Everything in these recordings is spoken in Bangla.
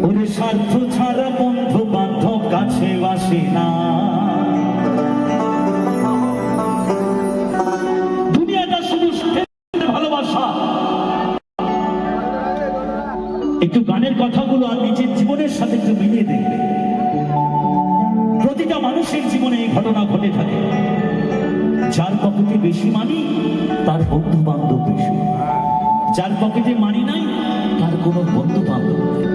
ওরে স্বার্থ ছাড়া বন্ধু বান্ধব কাছে বাসে না। দুনিয়াটা শুধু ভালোবাসা। একটু গানের কথাগুলো আর নিজের জীবনের সাথে একটু মিলিয়ে দেখবে। প্রতিটা মানুষের জীবনে এই ঘটনা ঘটে থাকে। যার পকেটে বেশি মানি তার বন্ধু বান্ধব বেশি, যার পকেটে মানি নাই তার কোনো বন্ধু বান্ধব নেই।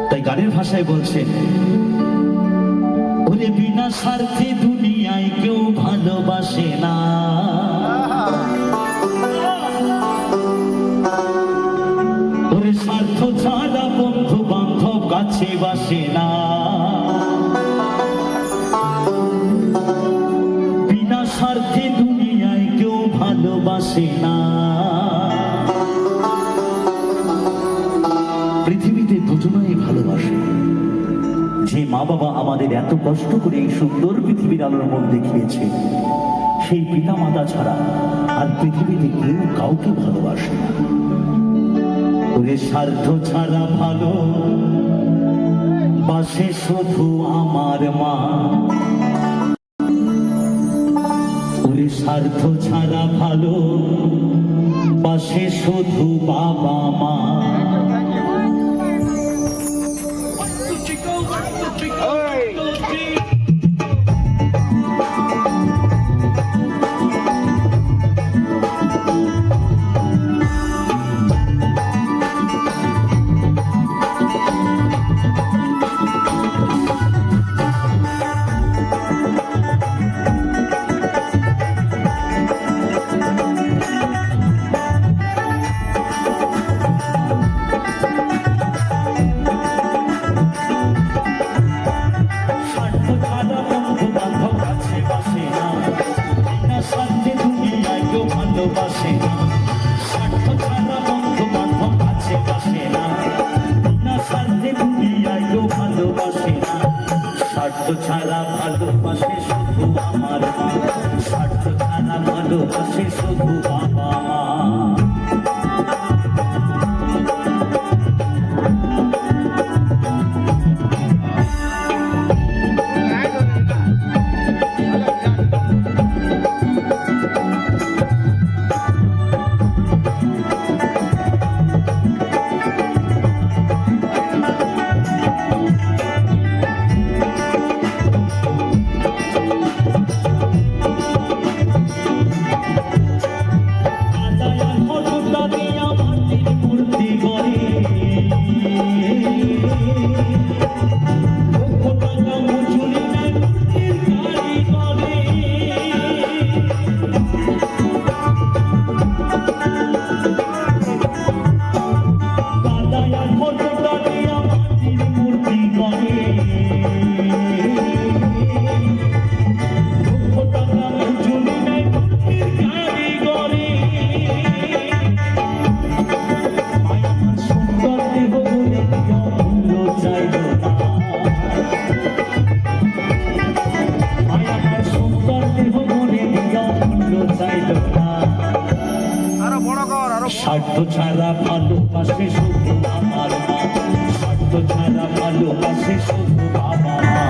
তাই গানের ভাষায় বলছে, ওরে বিনা স্বার্থে দুনিয়ায় কেউ ভালোবাসে না। ওরে স্বার্থ ছাড়া বন্ধু বান্ধব কাছে বাসে না। বিনা স্বার্থে দুনিয়ায় কেউ ভালোবাসে না। পৃথিবীতে দুজনেই ভালোবাসে। যে মা বাবা আমাদের এত কষ্ট করে এই সুন্দর পৃথিবীর আলোর মন দেখিয়েছে, সেই পিতা মাতা ছাড়া আর পৃথিবীতে কেউ কাউকে ভালোবাসে না। ওরে স্বার্থ ছাড়া ভালো বাসে শুধু আমার মা। ওরে স্বার্থ ছাড়া ভালো বাসে শুধু বাবা মা। স্বার্থ ছাড়া ভালোবাসে শুধু আমার মা। স্বার্থ ছাড়া ভালোবাসে শুধু বাবা মা। স্বার্থ ছাড়া ভালোবাসে শুধু আমার মা। স্বার্থ ছাড়া ভালোবাসে শুধু বাবা মা।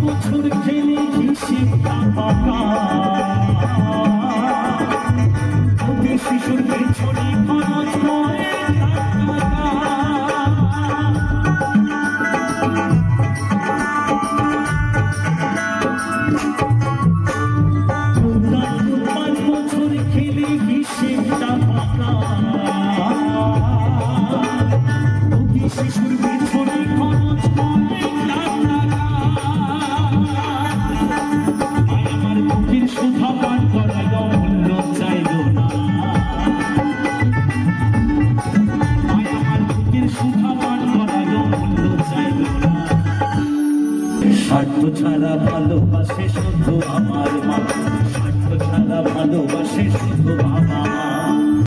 বছর খেলে হিসেবটা পাকা, শিশুর পেছনে খরচ করে শিশুর পেছনে খরচ করে আমার বুকের সুধা পান করার মূল্য চাইল না। আমার বুকের সুধা পান করার মূল্য চাইল না। স্বার্থ ছাড়া ভালোবাসে শুধু আমার মা। স্বার্থ ছাড়া ভালোবাসে শুধু বাবা মা।